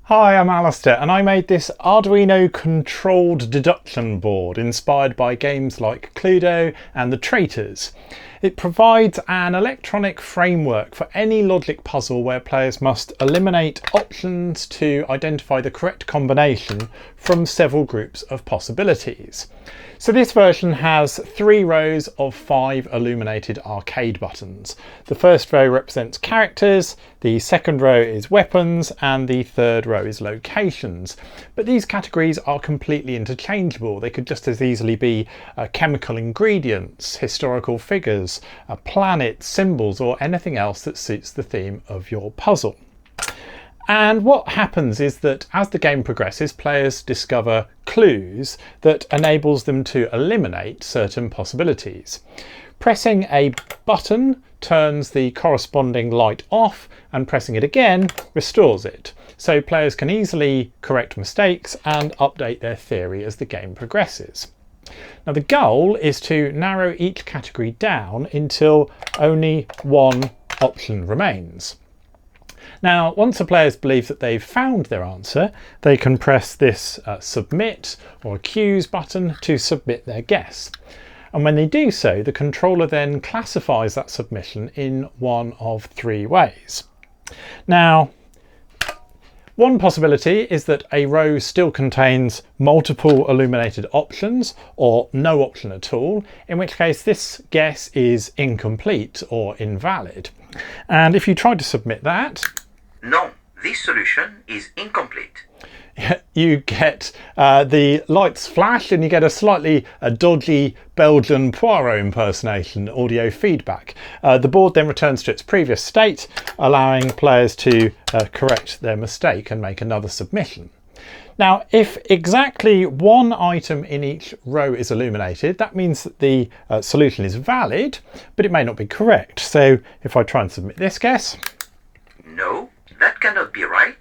Hi, I'm Alistair and I made this Arduino controlled deduction board inspired by games like Cluedo and the Traitors. It provides an electronic framework for any logic puzzle where players must eliminate options to identify the correct combination from several groups of possibilities. So this version has 3 rows of 5 illuminated arcade buttons. The first row represents characters, the second row is weapons, and the third row is locations. But these categories are completely interchangeable. They could just as easily be chemical ingredients, historical figures, planets, symbols, or anything else that suits the theme of your puzzle. And what happens is that as the game progresses, players discover clues that enables them to eliminate certain possibilities. Pressing a button turns the corresponding light off, and pressing it again restores it. So players can easily correct mistakes and update their theory as the game progresses. Now the goal is to narrow each category down until only one option remains. Now, once the players believe that they've found their answer, they can press this submit or accuse button to submit their guess. And when they do so, the controller then classifies that submission in one of 3 ways. Now, one possibility is that a row still contains multiple illuminated options or no option at all, in which case this guess is incomplete or invalid. And if you try to submit that, no, this solution is incomplete. You get the lights flash and you get a slightly dodgy Belgian Poirot impersonation audio feedback. The board then returns to its previous state, allowing players to correct their mistake and make another submission. Now, if exactly one item in each row is illuminated, that means that the solution is valid, but it may not be correct. So if I try and submit this guess, no, that cannot be right.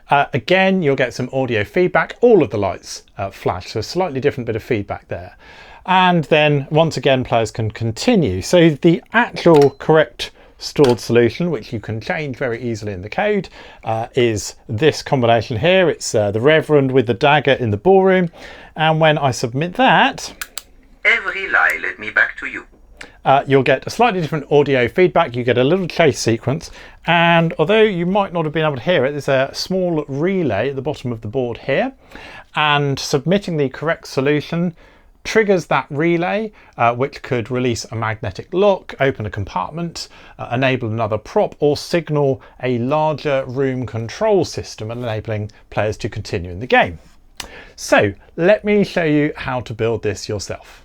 Again, you'll get some audio feedback. All of the lights flash, so a slightly different bit of feedback there. And then once again, players can continue. So the actual correct stored solution, which you can change very easily in the code, is this combination here. It's the Reverend with the dagger in the ballroom. And when I submit that, every lie led me back to you. You'll get a slightly different audio feedback. You get a little chase sequence, and although you might not have been able to hear it, there's a small relay at the bottom of the board here, and submitting the correct solution triggers that relay, which could release a magnetic lock, open a compartment, enable another prop, or signal a larger room control system, enabling players to continue in the game. So let me show you how to build this yourself.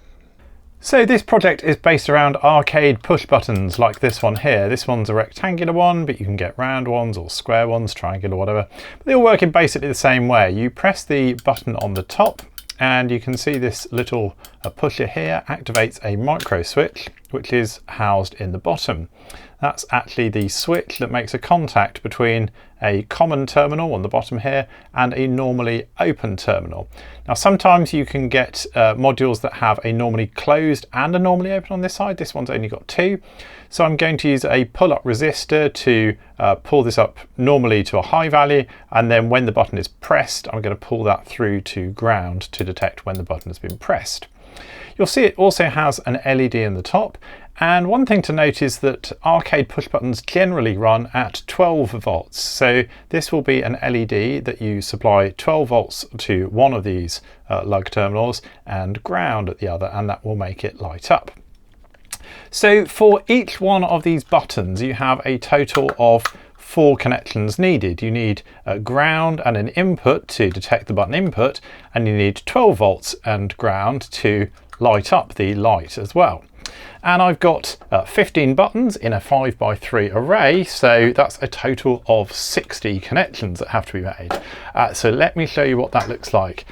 So this project is based around arcade push buttons like this one here. This one's a rectangular one, but you can get round ones or square ones, triangular, whatever. But they all work in basically the same way. You press the button on the top and you can see this little pusher here activates a micro switch, which is housed in the bottom. That's actually the switch that makes a contact between a common terminal on the bottom here and a normally open terminal. Now sometimes you can get modules that have a normally closed and a normally open on this side. This one's only got 2. So I'm going to use a pull-up resistor to pull this up normally to a high value, and then when the button is pressed, I'm going to pull that through to ground to detect when the button has been pressed. You'll see it also has an LED in the top, and one thing to note is that arcade push buttons generally run at 12 volts. So this will be an LED that you supply 12 volts to one of these lug terminals and ground at the other, and that will make it light up. So for each one of these buttons, you have a total of 4 connections needed. You need a ground and an input to detect the button input, and you need 12 volts and ground to light up the light as well. And I've got 15 buttons in a 5x3 array, so that's a total of 60 connections that have to be made. So let me show you what that looks like.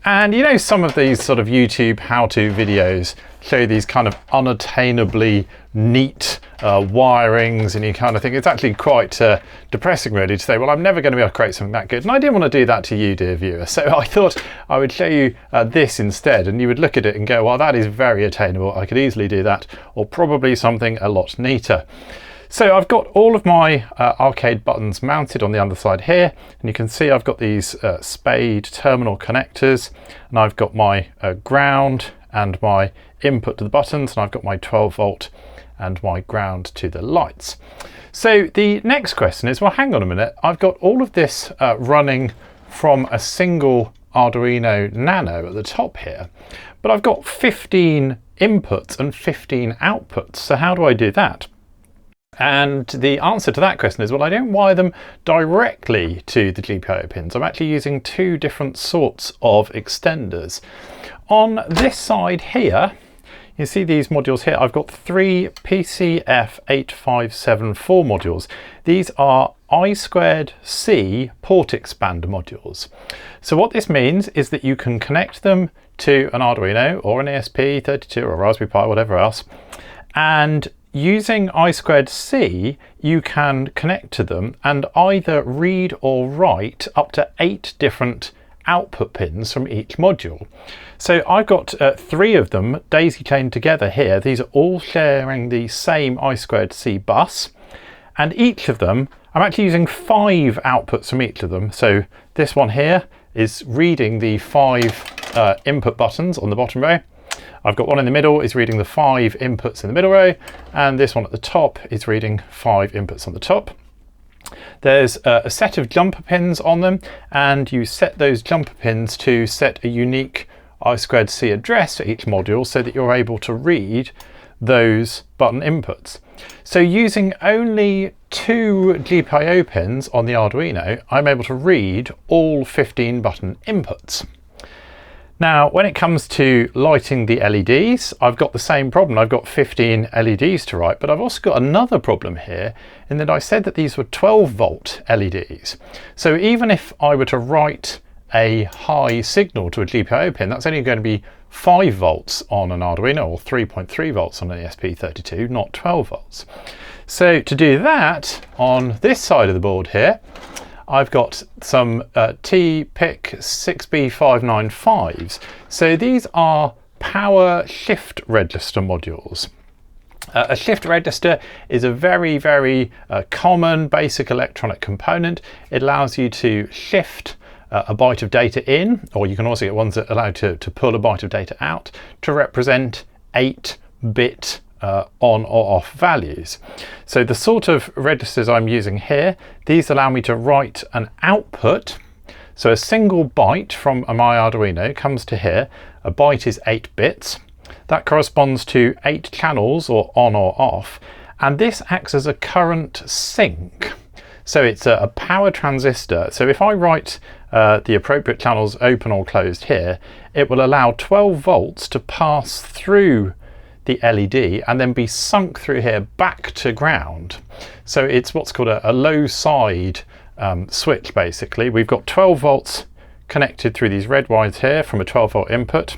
And you know, some of these sort of YouTube how-to videos show these kind of unattainably neat wirings, and you kind of think it's actually quite depressing really to say, well, I'm never going to be able to create something that good. And I didn't want to do that to you, dear viewer, so I thought I would show you this instead, and you would look at it and go, well, that is very attainable. I could easily do that, or probably something a lot neater. So I've got all of my arcade buttons mounted on the underside here, and you can see I've got these spade terminal connectors, and I've got my ground and my input to the buttons, and I've got my 12 volt and my ground to the lights. So the next question is, well, hang on a minute, I've got all of this running from a single Arduino Nano at the top here, but I've got 15 inputs and 15 outputs, so how do I do that? And the answer to that question is, well, I don't wire them directly to the GPIO pins. I'm actually using two different sorts of extenders. On this side here, you see these modules here, I've got three PCF8574 modules. These are I2C port expander modules. So what this means is that you can connect them to an Arduino or an ESP32 or a Raspberry Pi, whatever else, and using I2C, you can connect to them and either read or write up to 8 different output pins from each module. So I've got 3 of them daisy chained together here. These are all sharing the same I2C bus, and each of them, I'm actually using 5 outputs from each of them. So this one here is reading the 5 input buttons on the bottom row. I've got one in the middle is reading the 5 inputs in the middle row, and this one at the top is reading 5 inputs on the top. There's a set of jumper pins on them, and you set those jumper pins to set a unique I2C address for each module so that you're able to read those button inputs. So using only 2 GPIO pins on the Arduino, I'm able to read all 15 button inputs. Now, when it comes to lighting the LEDs, I've got the same problem. I've got 15 LEDs to write, but I've also got another problem here in that I said that these were 12 volt LEDs. So even if I were to write a high signal to a GPIO pin, that's only going to be 5 volts on an Arduino or 3.3 volts on an ESP32, not 12 volts. So to do that, on this side of the board here, I've got some T-PIC 6B595s. So these are power shift register modules. A shift register is a very, very common basic electronic component. It allows you to shift a byte of data in, or you can also get ones that allow you to pull a byte of data out to represent 8-bit on or off values. So the sort of registers I'm using here, these allow me to write an output. So a single byte from my Arduino comes to here. A byte is 8 bits. That corresponds to 8 channels, or on or off, and this acts as a current sink. So it's a power transistor. So if I write the appropriate channels open or closed here, it will allow 12 volts to pass through the LED and then be sunk through here back to ground. So it's what's called a low side switch basically. We've got 12 volts connected through these red wires here from a 12 volt input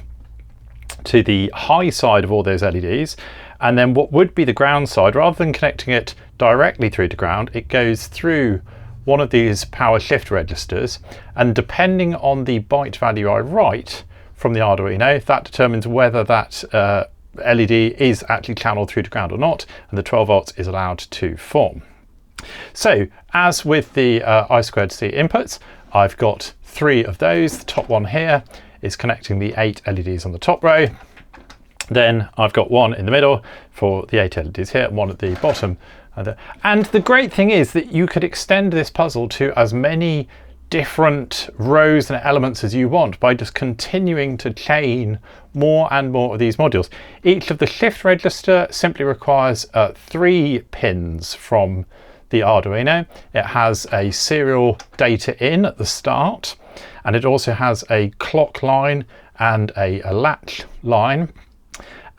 to the high side of all those LEDs, and then what would be the ground side, rather than connecting it directly through to ground, it goes through one of these power shift registers, and depending on the byte value I write from the Arduino, that determines whether that LED is actually channeled through to ground or not, and the 12 volts is allowed to form. So as with the I2C inputs, I've got 3 of those. The top one here is connecting the 8 LEDs on the top row. Then I've got one in the middle for the 8 LEDs here, and one at the bottom. And the great thing is that you could extend this puzzle to as many different rows and elements as you want by just continuing to chain more and more of these modules. Each of the shift register simply requires 3 pins from the Arduino. It has a serial data in at the start, and it also has a clock line and a latch line.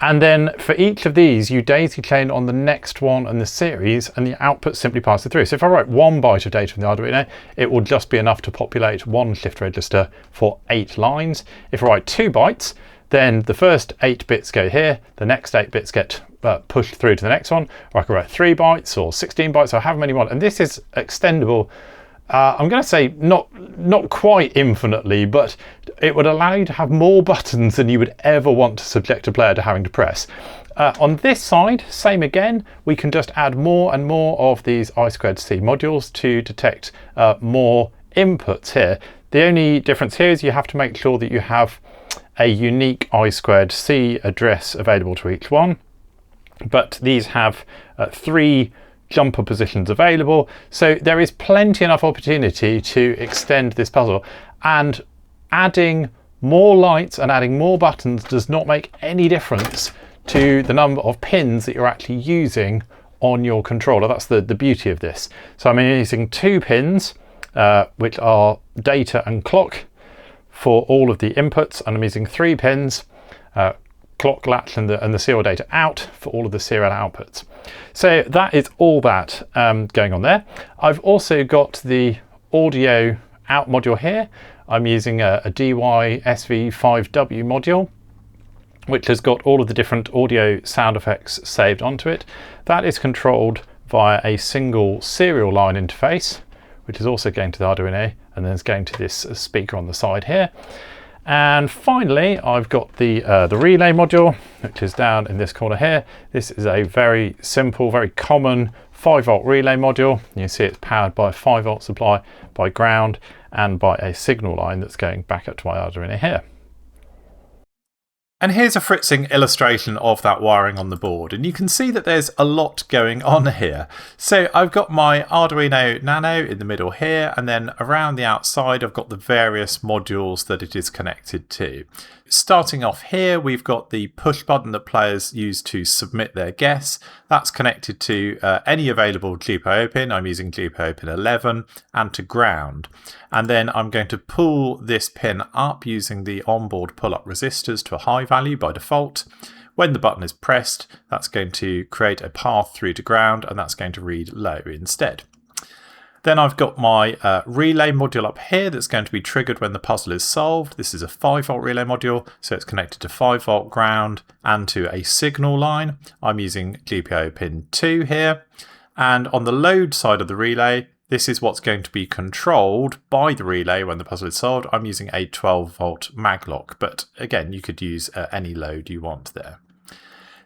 And then for each of these, you daisy chain on the next one in the series, and the output simply passes through. So if I write 1 byte of data from the Arduino, it will just be enough to populate 1 shift register for 8 lines. If I write 2 bytes, then the first 8 bits go here, the next 8 bits get pushed through to the next one, or I can write 3 bytes or 16 bytes, or however many you want. And this is extendable, I'm going to say not quite infinitely, but it would allow you to have more buttons than you would ever want to subject a player to having to press. On this side, same again, we can just add more and more of these I2C modules to detect more inputs here. The only difference here is you have to make sure that you have a unique I2C address available to each one, but these have 3 jumper positions available, so there is plenty enough opportunity to extend this puzzle, and adding more lights and adding more buttons does not make any difference to the number of pins that you're actually using on your controller. That's the beauty of this. So I'm using 2 pins, which are data and clock for all of the inputs, and I'm using 3 pins, clock, latch and the serial data out for all of the serial outputs. So that is all that going on there. I've also got the audio out module here. I'm using a DY-SV5W module, which has got all of the different audio sound effects saved onto it. That is controlled via a single serial line interface, which is also going to the Arduino, and then it's going to this speaker on the side here. And finally, I've got the relay module, which is down in this corner here. This is a very simple, very common 5-volt relay module. You see it's powered by a 5-volt supply, by ground, and by a signal line that's going back up to my Arduino here. And here's a fritzing illustration of that wiring on the board, and you can see that there's a lot going on here. So I've got my Arduino Nano in the middle here, and then around the outside I've got the various modules that it is connected to. Starting off here, we've got the push button that players use to submit their guess. That's connected to any available GPIO pin. I'm using GPIO pin 11, and to ground. And then I'm going to pull this pin up using the onboard pull-up resistors to a high value by default. When the button is pressed, that's going to create a path through to ground, and that's going to read low instead. Then I've got my relay module up here that's going to be triggered when the puzzle is solved. This is a 5-volt relay module, so it's connected to 5-volt ground and to a signal line. I'm using GPIO pin 2 here. And on the load side of the relay, this is what's going to be controlled by the relay when the puzzle is solved. I'm using a 12-volt maglock, but again, you could use any load you want there.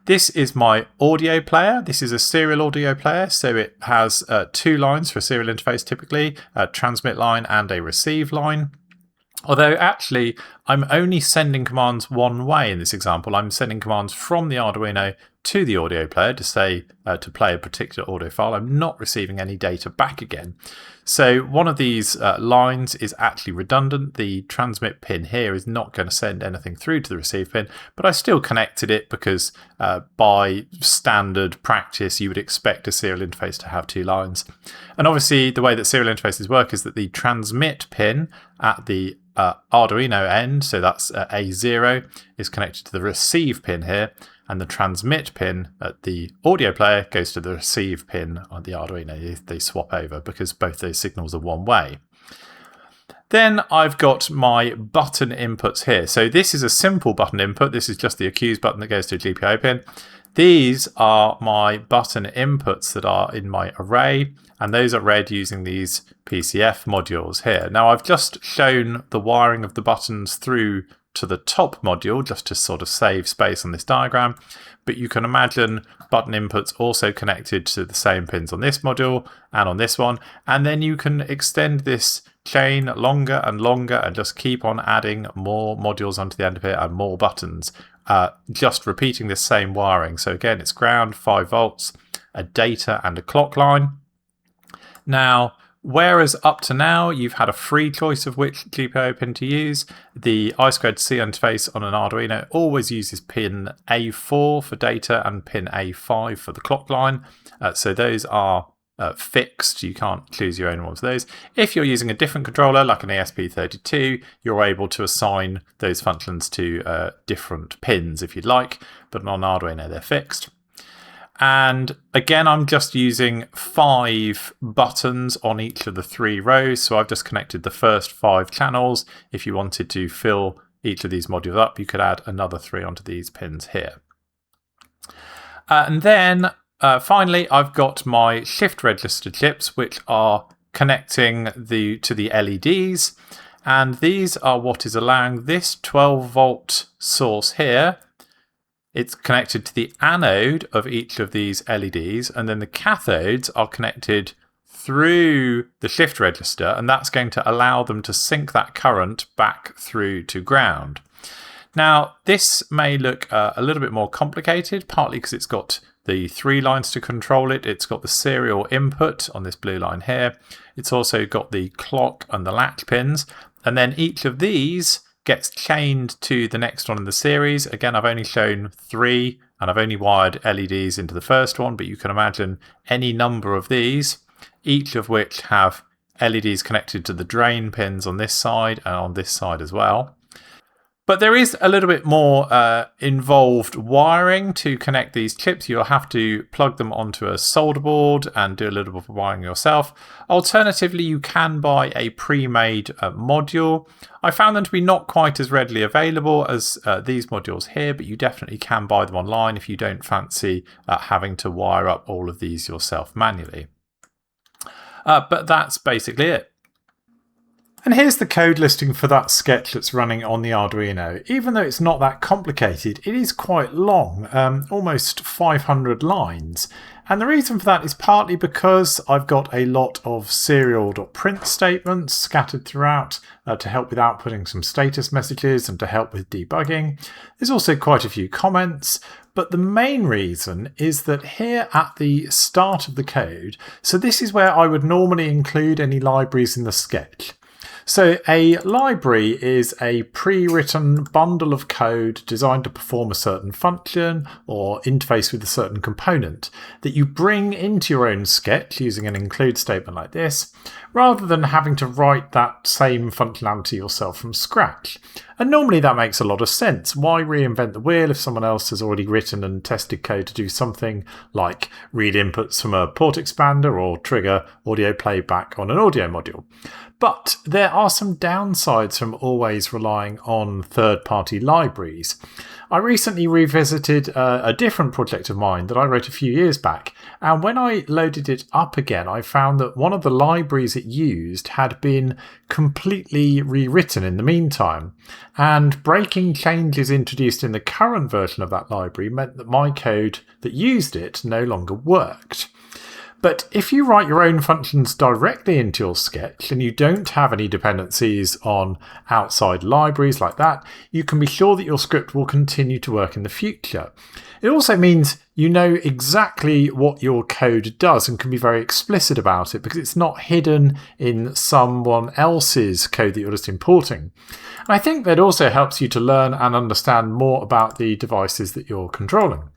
This is my audio player. This is a serial audio player, so it has 2 lines for a serial interface typically, a transmit line and a receive line. Although actually, I'm only sending commands one way in this example. I'm sending commands from the Arduino to the audio player to say to play a particular audio file. I'm not receiving any data back again. So one of these lines is actually redundant. The transmit pin here is not going to send anything through to the receive pin, but I still connected it because by standard practice, you would expect a serial interface to have 2 lines. And obviously the way that serial interfaces work is that the transmit pin at the Arduino end, so that's A0, is connected to the receive pin here, and the transmit pin at the audio player goes to the receive pin on the Arduino. They swap over because both those signals are one way. Then I've got my button inputs here. So this is a simple button input. This is just the accused button that goes to a GPIO pin. These are my button inputs that are in my array, and those are read using these PCF modules here. Now I've just shown the wiring of the buttons through to the top module just to sort of save space on this diagram, but you can imagine button inputs also connected to the same pins on this module and on this one, and then you can extend this chain longer and longer and just keep on adding more modules onto the end of it and more buttons, just repeating this same wiring. So again, it's ground, 5 volts, a data and a clock line. Now, whereas up to now you've had a free choice of which GPIO pin to use, the I2C interface on an Arduino always uses pin A4 for data and pin A5 for the clock line. So those are fixed. You can't choose your own ones of those. If you're using a different controller like an ESP32, you're able to assign those functions to different pins if you'd like, but on Arduino they're fixed. And again, I'm just using 5 buttons on each of the 3 rows. So I've just connected the first 5 channels. If you wanted to fill each of these modules up, you could add another 3 onto these pins here. And then finally, I've got my shift register chips, which are connecting to the LEDs. And these are what is allowing this 12-volt source here. It's connected to the anode of each of these LEDs, and then the cathodes are connected through the shift register, and that's going to allow them to sync that current back through to ground. Now, this may look a little bit more complicated, partly because it's got the 3 lines to control it. It's got the serial input on this blue line here. It's also got the clock and the latch pins. And then each of these gets chained to the next one in the series. Again, I've only shown 3 and I've only wired LEDs into the first one, but you can imagine any number of these, each of which have LEDs connected to the drain pins on this side and on this side as well. But there is a little bit more involved wiring to connect these chips. You'll have to plug them onto a solder board and do a little bit of wiring yourself. Alternatively, you can buy a pre-made module. I found them to be not quite as readily available as these modules here, but you definitely can buy them online if you don't fancy having to wire up all of these yourself manually. But that's basically it. And here's the code listing for that sketch that's running on the Arduino. Even though it's not that complicated, it is quite long, almost 500 lines. And the reason for that is partly because I've got a lot of serial.print statements scattered throughout to help with outputting some status messages and to help with debugging. There's also quite a few comments, but the main reason is that here at the start of the code, so this is where I would normally include any libraries in the sketch. So a library is a pre-written bundle of code designed to perform a certain function or interface with a certain component that you bring into your own sketch using an include statement like this, rather than having to write that same functionality yourself from scratch. And normally that makes a lot of sense. Why reinvent the wheel if someone else has already written and tested code to do something like read inputs from a port expander or trigger audio playback on an audio module? But there are some downsides from always relying on third-party libraries. I recently revisited a different project of mine that I wrote a few years back, and when I loaded it up again, I found that one of the libraries it used had been completely rewritten in the meantime, and breaking changes introduced in the current version of that library meant that my code that used it no longer worked. But if you write your own functions directly into your sketch and you don't have any dependencies on outside libraries like that, you can be sure that your script will continue to work in the future. It also means you know exactly what your code does and can be very explicit about it because it's not hidden in someone else's code that you're just importing. And I think that also helps you to learn and understand more about the devices that you're controlling.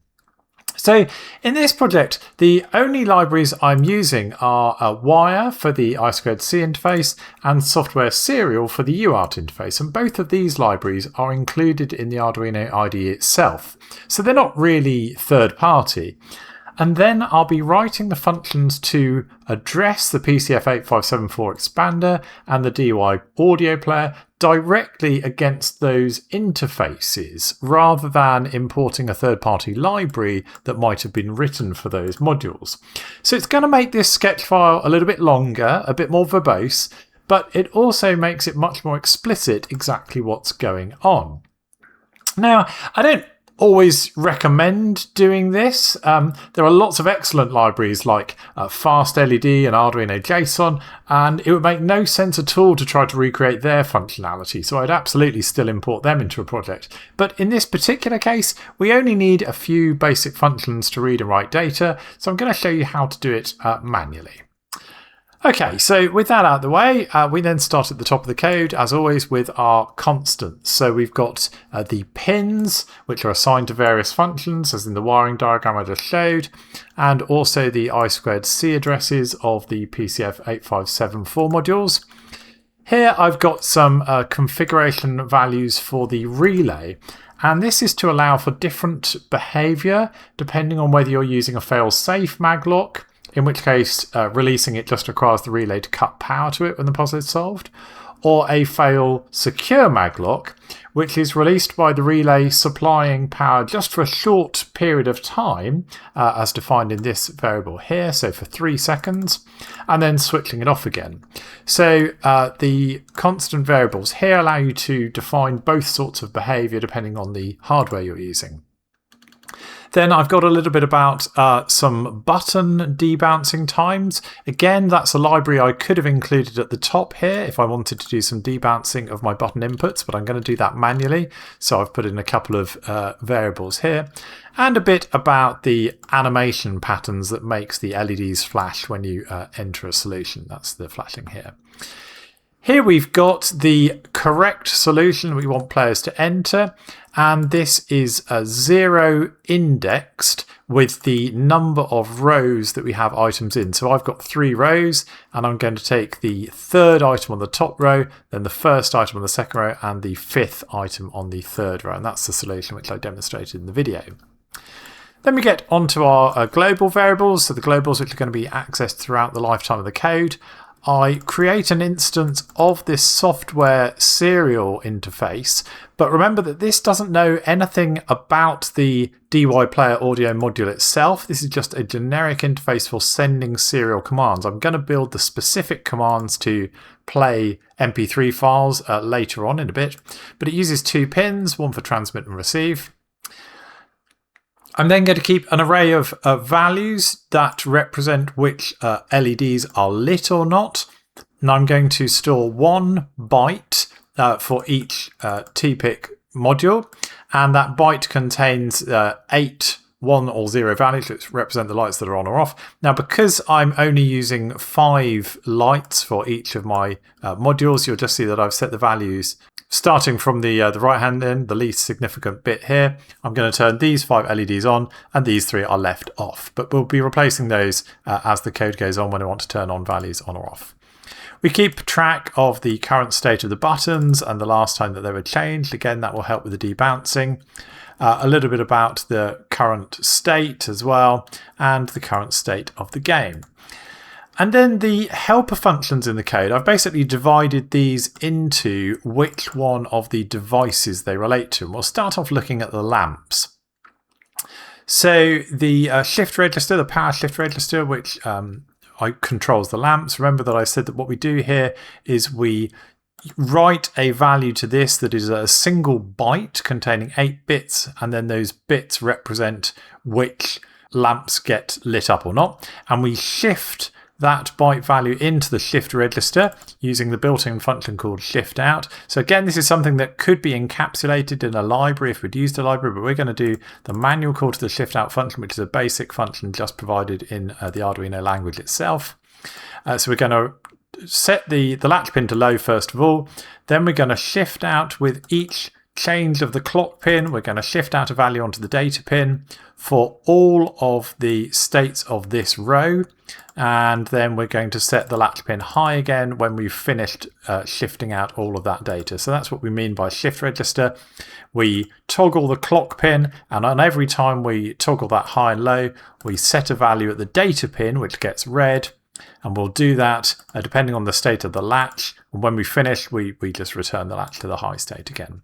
So in this project, the only libraries I'm using are Wire for the I2C interface and Software Serial for the UART interface. And both of these libraries are included in the Arduino IDE itself. So they're not really third party. And then I'll be writing the functions to address the PCF8574 expander and the DY audio player directly against those interfaces, rather than importing a third-party library that might have been written for those modules. So it's going to make this sketch file a little bit longer, a bit more verbose, but it also makes it much more explicit exactly what's going on. Now, I don't always recommend doing this. There are lots of excellent libraries like Fast LED and Arduino JSON, and it would make no sense at all to try to recreate their functionality, so I'd absolutely still import them into a project. But in this particular case, we only need a few basic functions to read and write data, so I'm going to show you how to do it manually. Okay, so with that out of the way, we then start at the top of the code, as always, with our constants. So we've got the pins, which are assigned to various functions, as in the wiring diagram I just showed, and also the I2C addresses of the PCF8574 modules. Here I've got some configuration values for the relay, and this is to allow for different behavior depending on whether you're using a fail-safe maglock, in which case releasing it just requires the relay to cut power to it when the puzzle is solved, or a fail-secure maglock, which is released by the relay supplying power just for a short period of time, as defined in this variable here, so for 3 seconds, and then switching it off again. So the constant variables here allow you to define both sorts of behaviour depending on the hardware you're using. Then I've got a little bit about some button debouncing times. Again, that's a library I could have included at the top here if I wanted to do some debouncing of my button inputs, but I'm going to do that manually. So I've put in a couple of variables here, and a bit about the animation patterns that makes the LEDs flash when you enter a solution. That's the flashing here. Here we've got the correct solution we want players to enter, and this is 0 indexed with the number of rows that we have items in. So I've got 3 rows, and I'm going to take the third item on the top row, then the first item on the second row, and the 5th item on the third row, and that's the solution which I demonstrated in the video. Then we get onto our global variables, so the globals which are going to be accessed throughout the lifetime of the code. I create an instance of this software serial interface, but remember that this doesn't know anything about the DY player audio module itself. This is just a generic interface for sending serial commands. I'm going to build the specific commands to play MP3 files later on in a bit, but it uses 2 pins, one for transmit and receive. I'm then going to keep an array of values that represent which LEDs are lit or not. And I'm going to store 1 byte for each TPIC module. And that byte contains 8 1 or 0 values, which represent the lights that are on or off. Now, because I'm only using 5 lights for each of my modules, you'll just see that I've set the values starting from the right-hand end, the least significant bit here. I'm going to turn these 5 LEDs on, and these 3 are left off. But we'll be replacing those as the code goes on when I want to turn on values on or off. We keep track of the current state of the buttons and the last time that they were changed. Again, that will help with the debouncing. A little bit about the current state as well, and the current state of the game. And then the helper functions in the code, I've basically divided these into which one of the devices they relate to. And we'll start off looking at the lamps. So the shift register, the power shift register, which controls the lamps. Remember that I said that what we do here is we write a value to this that is a single byte containing 8 bits, and then those bits represent which lamps get lit up or not. And we shift that byte value into the shift register using the built-in function called shift out. So again, this is something that could be encapsulated in a library if we'd used a library, but we're going to do the manual call to the shift out function, which is a basic function just provided in the Arduino language itself. So we're going to set the latch pin to low first of all. Then we're going to shift out with each change of the clock pin. We're going to shift out a value onto the data pin for all of the states of this row. And then we're going to set the latch pin high again when we've finished shifting out all of that data. So that's what we mean by shift register. We toggle the clock pin, and on every time we toggle that high and low, we set a value at the data pin, which gets red. And we'll do that depending on the state of the latch. And when we finish, we just return the latch to the high state again.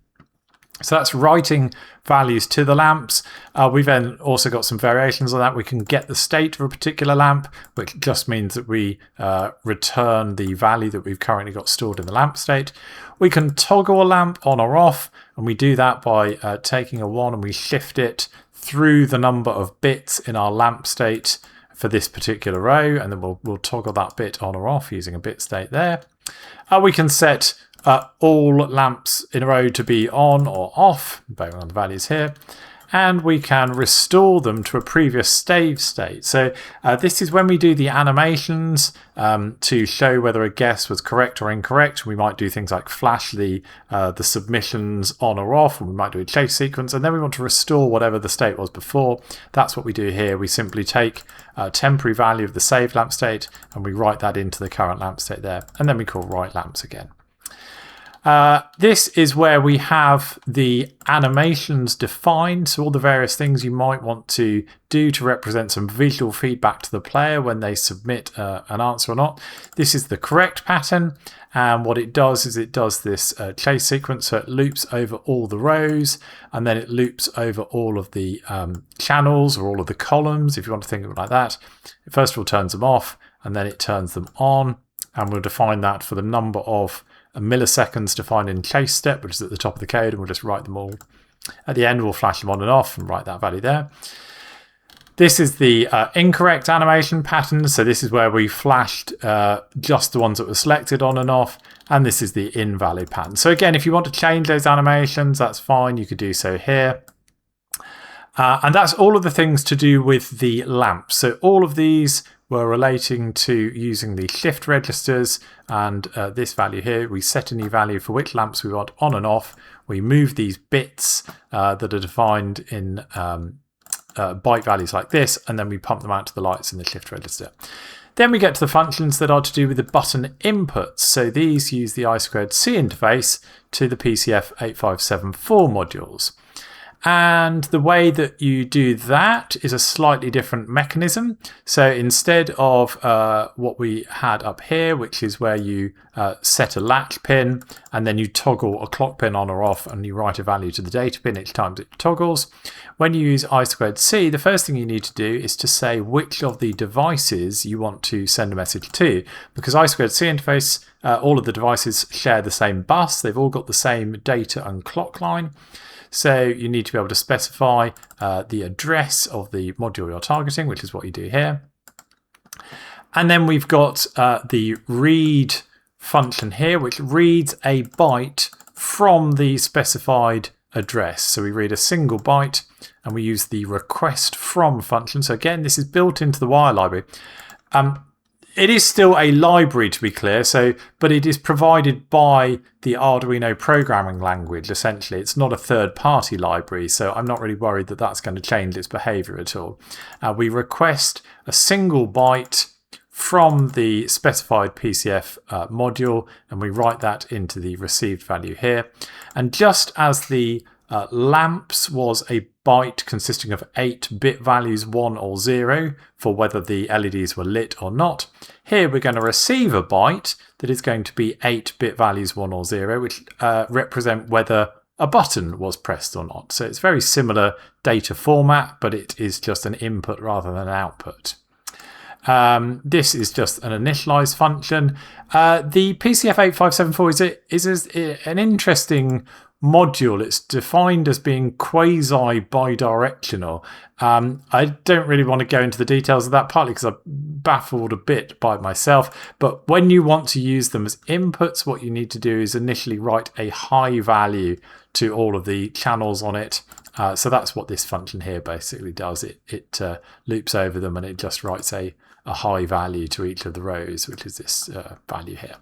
So that's writing values to the lamps. We've then also got some variations on that. We can get the state of a particular lamp, which just means that we return the value that we've currently got stored in the lamp state. We can toggle a lamp on or off, and we do that by taking a 1 and we shift it through the number of bits in our lamp state for this particular row, and then we'll toggle that bit on or off using a bit state there. We can set all lamps in a row to be on or off, based on the values here, and we can restore them to a previous save state. So this is when we do the animations to show whether a guess was correct or incorrect. We might do things like flash the submissions on or off, and we might do a chase sequence, and then we want to restore whatever the state was before. That's what we do here. We simply take a temporary value of the saved lamp state and we write that into the current lamp state there, and then we call write lamps again. This is where we have the animations defined, so all the various things you might want to do to represent some visual feedback to the player when they submit an answer or not. This is the correct pattern, and what it does is it does this chase sequence, so it loops over all the rows, and then it loops over all of the channels or all of the columns, if you want to think of it like that. It first of all turns them off, and then it turns them on, and we'll define that for the number of milliseconds defined in chase step, which is at the top of the code, and we'll just write them all. At the end, we'll flash them on and off and write that value there. This is the incorrect animation pattern. So this is where we flashed just the ones that were selected on and off. And this is the invalid pattern. So again, if you want to change those animations, that's fine. You could do so here. And that's all of the things to do with the lamps. So all of these were relating to using the shift registers, and this value here, we set a new value for which lamps we want on and off. We move these bits that are defined in byte values like this, and then we pump them out to the lights in the shift register. Then we get to the functions that are to do with the button inputs. So these use the I2C interface to the PCF8574 modules. And the way that you do that is a slightly different mechanism. So instead of what we had up here, which is where you set a latch pin and then you toggle a clock pin on or off and you write a value to the data pin each time it toggles, when you use I2C, the first thing you need to do is to say which of the devices you want to send a message to. Because I2C interface, all of the devices share the same bus. They've all got the same data and clock line. So you need to be able to specify the address of the module you're targeting, which is what you do here. And then we've got the read function here, which reads a byte from the specified address. So we read a single byte and we use the request from function. So again, this is built into the wire library. It is still a library, to be clear, but it is provided by the Arduino programming language, essentially. It's not a third-party library, so I'm not really worried that that's going to change its behavior at all. We request a single byte from the specified PCF module, and we write that into the received value here. And just as the lamps was a byte consisting of 8-bit values 1 or 0 for whether the LEDs were lit or not, here we're going to receive a byte that is going to be 8-bit values 1 or 0, which represent whether a button was pressed or not. So it's very similar data format, but it is just an input rather than an output. This is just an initialize function. The PCF8574 is an interesting module. It's defined as being quasi-bidirectional. I don't really want to go into the details of that, partly because I'm baffled a bit by myself. But when you want to use them as inputs, what you need to do is initially write a high value to all of the channels on it. So that's what this function here basically does. It loops over them and it just writes a high value to each of the rows, which is this value here.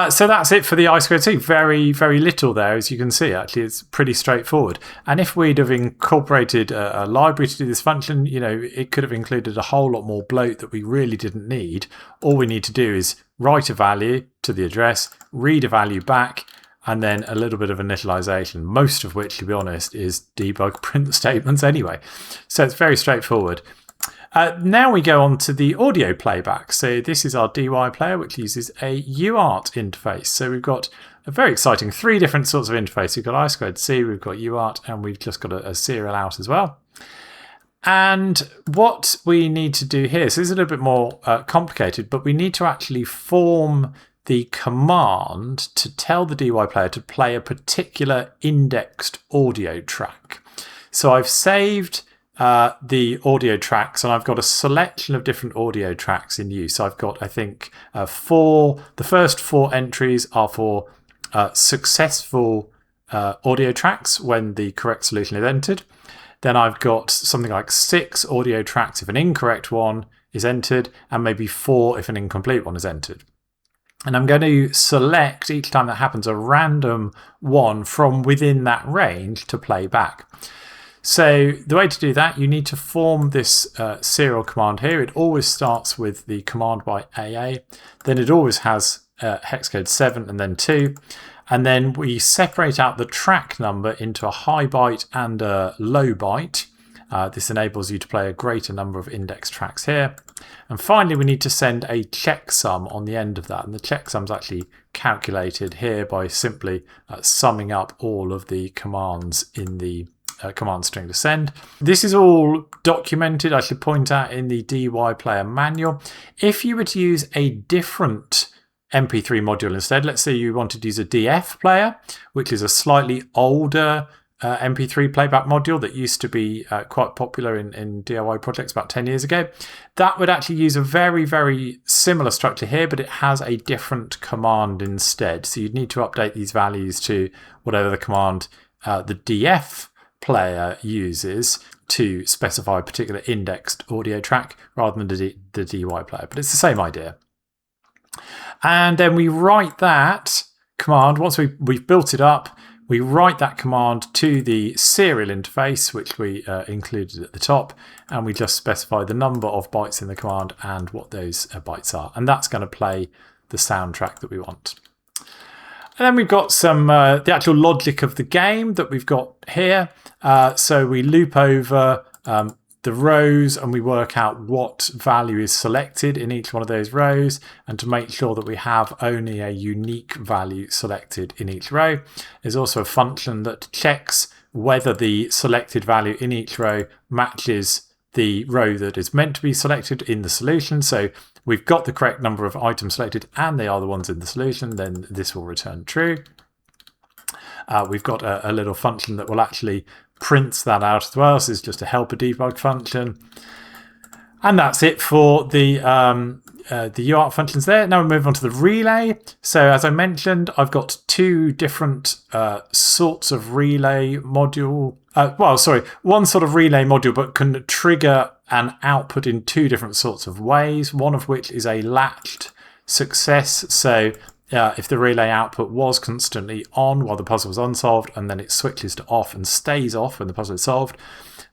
So that's it for the I2C. Very, very little there, as you can see. Actually, it's pretty straightforward. And if we'd have incorporated a library to do this function, it could have included a whole lot more bloat that we really didn't need. All we need to do is write a value to the address, read a value back, and then a little bit of initialization, most of which, to be honest, is debug print statements anyway. So it's very straightforward. Now we go on to the audio playback. So this is our DY player, which uses a UART interface. So we've got a very exciting 3 different sorts of interface. We've got I2C, we've got UART, and we've just got a serial out as well. And what we need to do here, so this is a little bit more complicated, but we need to actually form the command to tell the DY player to play a particular indexed audio track. So I've saved the audio tracks, and I've got a selection of different audio tracks in use. So I've got, I think, the first 4 entries are for successful audio tracks when the correct solution is entered. Then I've got something like 6 audio tracks if an incorrect one is entered, and maybe 4 if an incomplete one is entered. And I'm going to select, each time that happens, a random one from within that range to play back. So the way to do that, you need to form this serial command here. It always starts with the command by AA. Then it always has hex code 7 and then 2. And then we separate out the track number into a high byte and a low byte. This enables you to play a greater number of index tracks here. And finally, we need to send a checksum on the end of that. And the checksum is actually calculated here by simply summing up all of the commands in the command string to send. This is all documented, I should point out, in the DY player manual. If you were to use a different MP3 module instead, let's say you wanted to use a DF player, which is a slightly older MP3 playback module that used to be quite popular in DIY projects about 10 years ago. That would actually use a very, very similar structure here, but it has a different command instead. So you'd need to update these values to whatever the command the DF player uses to specify a particular indexed audio track rather than the DY player. But it's the same idea. And then we write that command, once we've built it up, we write that command to the serial interface, which we included at the top, and we just specify the number of bytes in the command and what those bytes are. And that's going to play the soundtrack that we want. And then we've got some the actual logic of the game that we've got here. So we loop over the rows and we work out what value is selected in each one of those rows, and to make sure that we have only a unique value selected in each row. There's also a function that checks whether the selected value in each row matches the row that is meant to be selected in the solution. So we've got the correct number of items selected and they are the ones in the solution, then this will return true. We've got a little function that will actually print that out as well. So it's just a helper debug function. And that's it for the UART functions there. Now we move on to the relay. So as I mentioned, I've got two different sorts of relay module. One sort of relay module, but can trigger an output in two different sorts of ways. One of which is a latched success. So if the relay output was constantly on while the puzzle was unsolved, and then it switches to off and stays off when the puzzle is solved.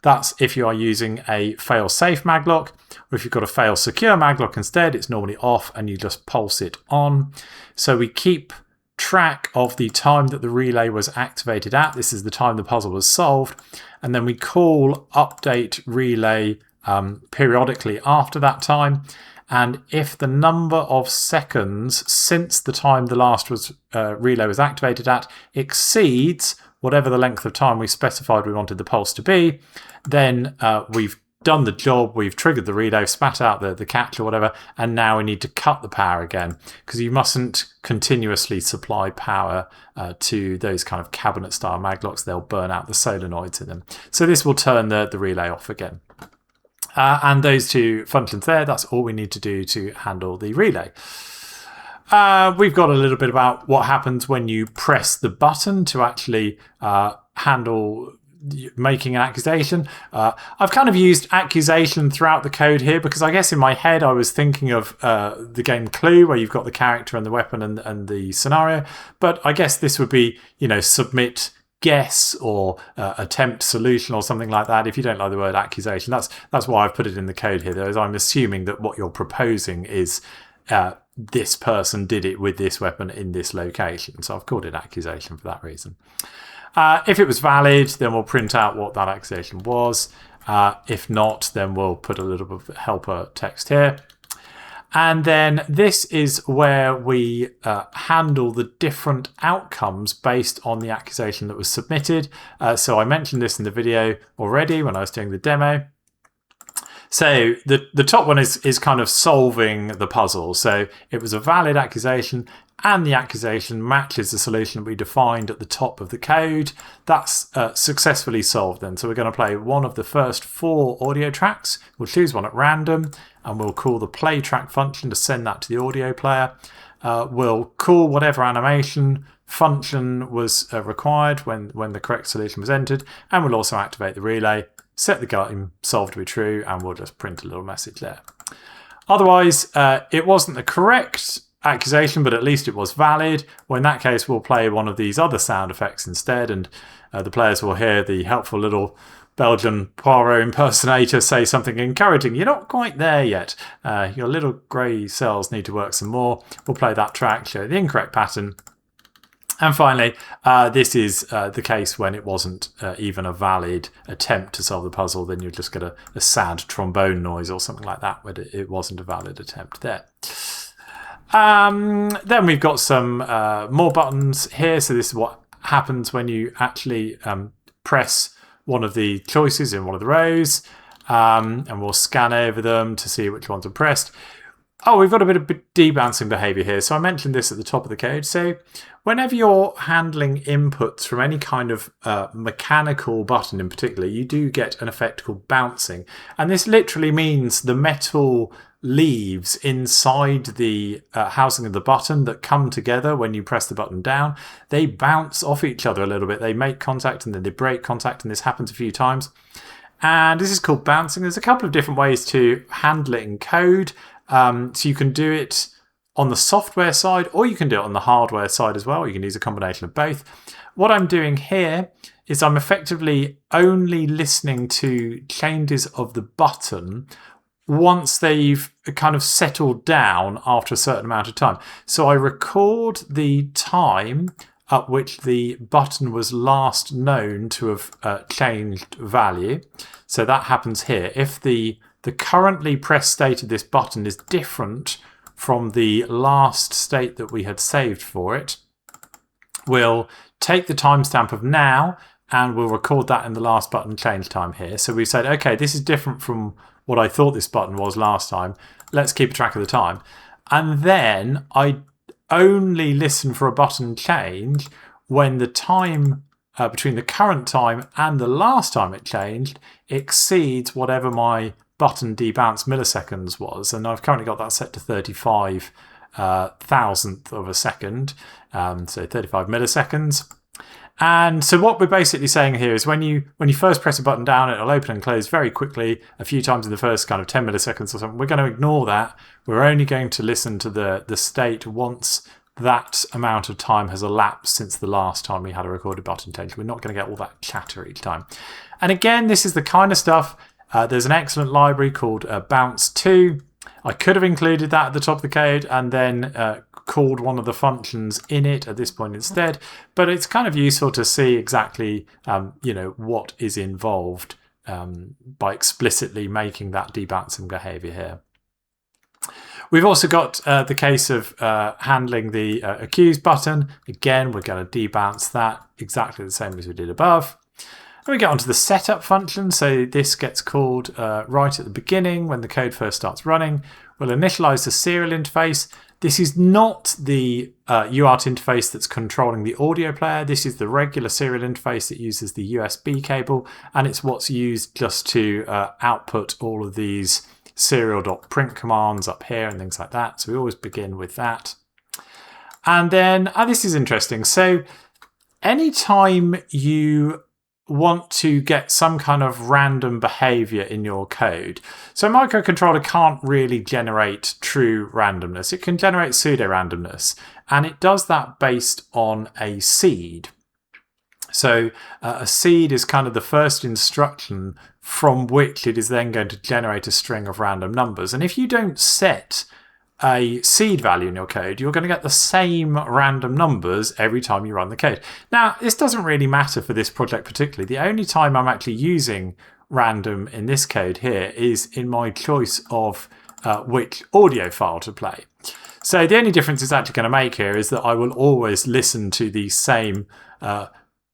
That's if you are using a fail-safe maglock, or if you've got a fail-secure maglock instead, it's normally off and you just pulse it on. So we keep track of the time that the relay was activated at. This is the time the puzzle was solved. And then we call update relay periodically after that time. And if the number of seconds since the time the last relay was activated at exceeds whatever the length of time we specified we wanted the pulse to be, then we've done the job, we've triggered the relay, spat out the catch or whatever, and now we need to cut the power again, because you mustn't continuously supply power to those kind of cabinet style maglocks. They'll burn out the solenoids in them. So this will turn the relay off again. And those two functions there, that's all we need to do to handle the relay. We've got a little bit about what happens when you press the button to actually handle making an accusation. I've kind of used accusation throughout the code here because I guess in my head I was thinking of the game Clue, where you've got the character and the weapon and the scenario. But I guess this would be, submit, guess, or attempt solution or something like that. If you don't like the word accusation, that's why I've put it in the code here. Though, I'm assuming that what you're proposing is this person did it with this weapon in this location. So I've called it accusation for that reason. If it was valid, then we'll print out what that accusation was. If not, then we'll put a little bit of helper text here. And then this is where we handle the different outcomes based on the accusation that was submitted. So I mentioned this in the video already when I was doing the demo. So the top one is kind of solving the puzzle. So it was a valid accusation and the accusation matches the solution that we defined at the top of the code. That's successfully solved then. So we're going to play one of the first 4 audio tracks. We'll choose one at random and we'll call the play track function to send that to the audio player. We'll call whatever animation function was required when the correct solution was entered, and we'll also activate the relay, set the game solved to be true, and we'll just print a little message there. Otherwise, it wasn't the correct accusation, but at least it was valid. Well, in that case, we'll play one of these other sound effects instead, and the players will hear the helpful little Belgian Poirot impersonator say something encouraging. You're not quite there yet. Your little grey cells need to work some more. We'll play that track, show the incorrect pattern. And finally, this is the case when it wasn't even a valid attempt to solve the puzzle. Then you'll just get a sad trombone noise or something like that, but it wasn't a valid attempt there. Then we've got some more buttons here. So this is what happens when you actually press one of the choices in one of the rows, and we'll scan over them to see which ones are pressed. Oh, we've got a bit of debouncing behavior here. So I mentioned this at the top of the code. So whenever you're handling inputs from any kind of mechanical button in particular, you do get an effect called bouncing. And this literally means the metal leaves inside the housing of the button that come together when you press the button down. They bounce off each other a little bit. They make contact and then they break contact, and this happens a few times. And this is called bouncing. There's a couple of different ways to handle it in code. So you can do it on the software side, or you can do it on the hardware side as well. You can use a combination of both. What I'm doing here is I'm effectively only listening to changes of the button once they've kind of settled down after a certain amount of time. So I record the time at which the button was last known to have changed value. So that happens here. If the currently pressed state of this button is different from the last state that we had saved for it, we'll take the timestamp of now and we'll record that in the last button change time here. So we said, okay, this is different from what I thought this button was last time. Let's keep track of the time. And then I only listen for a button change when the time between the current time and the last time it changed exceeds whatever my button debounce milliseconds was. And I've currently got that set to 35 thousandth of a second, so 35 milliseconds. And so what we're basically saying here is when you first press a button down, it'll open and close very quickly a few times in the first kind of 10 milliseconds or something. We're going to ignore that. We're only going to listen to the state once that amount of time has elapsed since the last time we had a recorded button change. We're not going to get all that chatter each time. And again, this is the kind of stuff. There's an excellent library called Bounce2. I could have included that at the top of the code and then called one of the functions in it at this point instead, but it's kind of useful to see exactly what is involved by explicitly making that debouncing behavior here. We've also got the case of handling the accused button. Again, we're going to debounce that exactly the same as we did above. Then we get onto the setup function. So this gets called right at the beginning when the code first starts running. We'll initialize the serial interface. This is not the UART interface that's controlling the audio player. This is the regular serial interface that uses the USB cable, and it's what's used just to output all of these serial.print commands up here and things like that. So we always begin with that. And then, this is interesting. So anytime you want to get some kind of random behavior in your code. So a microcontroller can't really generate true randomness. It can generate pseudo-randomness, and it does that based on a seed. So a seed is kind of the first instruction from which it is then going to generate a string of random numbers. And if you don't set a seed value in your code, you're going to get the same random numbers every time you run the code. Now, this doesn't really matter for this project particularly. The only time I'm actually using random in this code here is in my choice of which audio file to play. So the only difference it's actually going to make here is that I will always listen to the same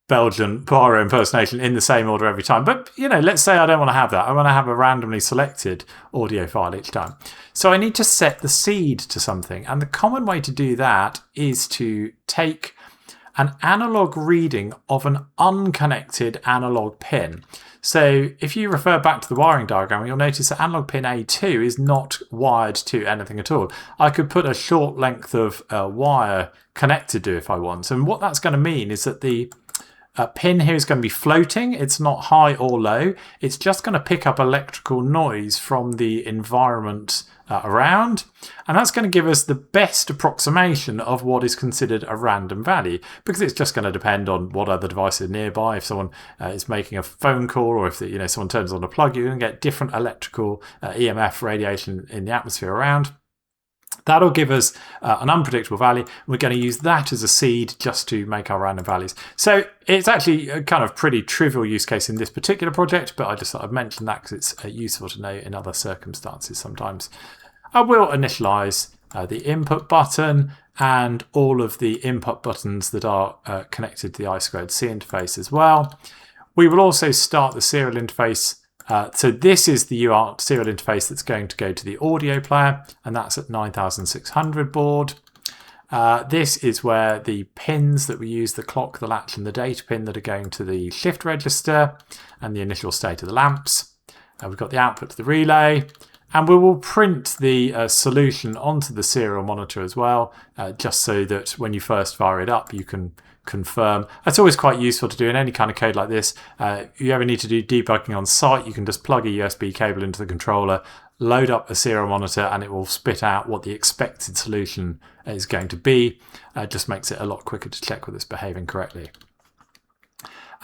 Belgian Poirot impersonation in the same order every time. But, let's say I don't want to have that. I want to have a randomly selected audio file each time. So I need to set the seed to something. And the common way to do that is to take an analog reading of an unconnected analog pin. So if you refer back to the wiring diagram, you'll notice that analog pin A2 is not wired to anything at all. I could put a short length of wire connected to it if I want. And what that's going to mean is that the pin here is going to be floating. It's not high or low. It's just going to pick up electrical noise from the environment around, and that's going to give us the best approximation of what is considered a random value, because it's just going to depend on what other devices are nearby. If someone is making a phone call, or if someone turns on a plug, you're going to get different electrical EMF radiation in the atmosphere around. That'll give us an unpredictable value. We're going to use that as a seed just to make our random values. So it's actually a kind of pretty trivial use case in this particular project, but I just thought I'd mention that because it's useful to know in other circumstances sometimes. I will initialize the input button and all of the input buttons that are connected to the I2C interface as well. We will also start the serial interface. So this is the UART serial interface that's going to go to the audio player, and that's at 9600 board. This is where the pins that we use, the clock, the latch and the data pin, that are going to the shift register and the initial state of the lamps. We've got the output to the relay, and we will print the solution onto the serial monitor as well, just so that when you first fire it up you can confirm. That's always quite useful to do in any kind of code like this. If you ever need to do debugging on site, you can just plug a USB cable into the controller, load up a serial monitor, and it will spit out what the expected solution is going to be. Just makes it a lot quicker to check whether it's behaving correctly.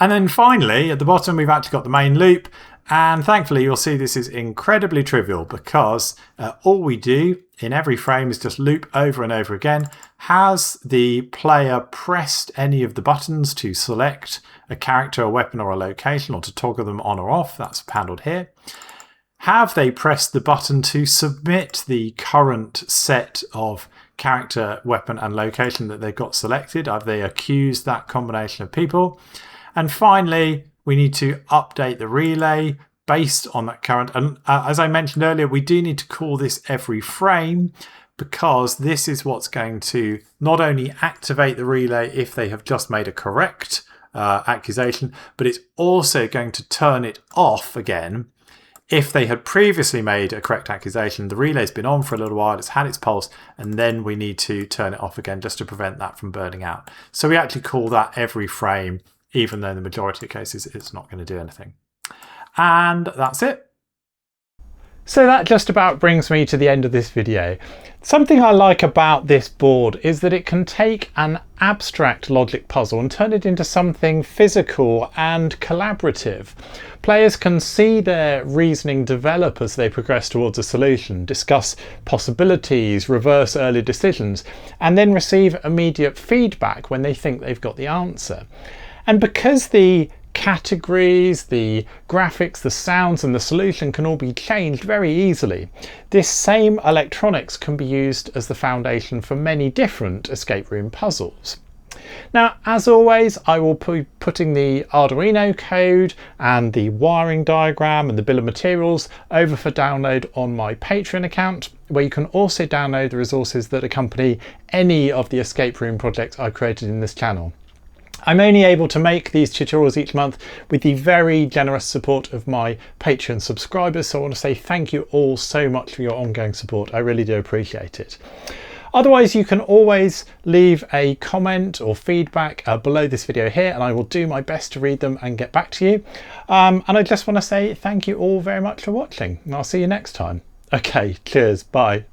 And then finally, at the bottom, we've actually got the main loop. And thankfully, you'll see this is incredibly trivial, because all we do in every frame is just loop over and over again. Has the player pressed any of the buttons to select a character, a weapon, or a location, or to toggle them on or off? That's handled here. Have they pressed the button to submit the current set of character, weapon, and location that they've got selected? Have they accused that combination of people? And finally, we need to update the relay based on that current. And as I mentioned earlier, we do need to call this every frame, because this is what's going to not only activate the relay if they have just made a correct accusation, but it's also going to turn it off again if they had previously made a correct accusation. The relay's been on for a little while, it's had its pulse, and then we need to turn it off again just to prevent that from burning out. So we actually call that every frame, even though in the majority of cases it's not going to do anything. And that's it. So that just about brings me to the end of this video. Something I like about this board is that it can take an abstract logic puzzle and turn it into something physical and collaborative. Players can see their reasoning develop as they progress towards a solution, discuss possibilities, reverse early decisions, and then receive immediate feedback when they think they've got the answer. And because the categories, the graphics, the sounds and the solution can all be changed very easily, this same electronics can be used as the foundation for many different escape room puzzles. Now, as always, I will be putting the Arduino code and the wiring diagram and the bill of materials over for download on my Patreon account, where you can also download the resources that accompany any of the escape room projects I've created in this channel. I'm only able to make these tutorials each month with the very generous support of my Patreon subscribers, so I want to say thank you all so much for your ongoing support. I really do appreciate it. Otherwise, you can always leave a comment or feedback below this video here, and I will do my best to read them and get back to you. And I just want to say thank you all very much for watching, and I'll see you next time. Okay, cheers, bye.